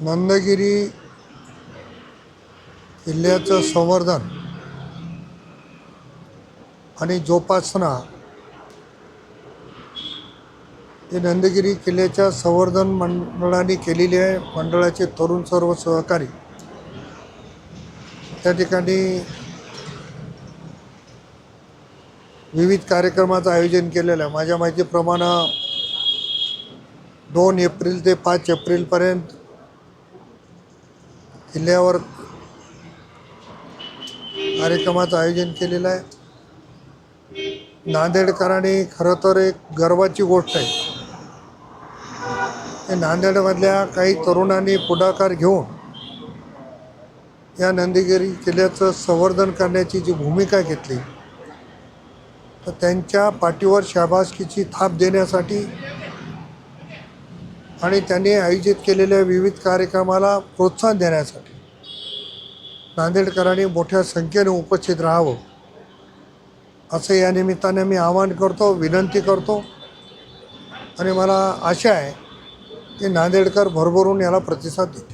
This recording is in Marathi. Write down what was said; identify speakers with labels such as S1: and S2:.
S1: नंदगिरी किल्ल्याचं संवर्धन आणि जोपासना हे नंदगिरी किल्ल्याच्या संवर्धन मंडळाने केलेली आहे. मंडळाचे तरुण सर्व सहकारी त्या ठिकाणी विविध कार्यक्रमाचं आयोजन केलेलं आहे. माझ्या माहितीप्रमाणे 2 एप्रिल ते 5 एप्रिलपर्यंत किल्ल्यावर कार्यक्रमाचं आयोजन केलेलं आहे. नांदेडकरांनी खरं तर एक गर्वाची गोष्ट आहे. हे नांदेडमधल्या काही तरुणांनी पुढाकार घेऊन या नंदगिरी किल्ल्याचं संवर्धन करण्याची जी भूमिका घेतली, तर त्यांच्या पाठीवर शाबासकीची थाप देण्यासाठी आणि त्यांनी आयोजित केलेल्या विविध कार्यक्रमाला प्रोत्साहन देण्यासाठी नांदेडकरांनी मोठ्या संख्येने उपस्थित राहावं असं या निमित्ताने मी आवाहन करतो, विनंती करतो. आणि मला आशा आहे की नांदेडकर भरभरून याला प्रतिसाद देतील.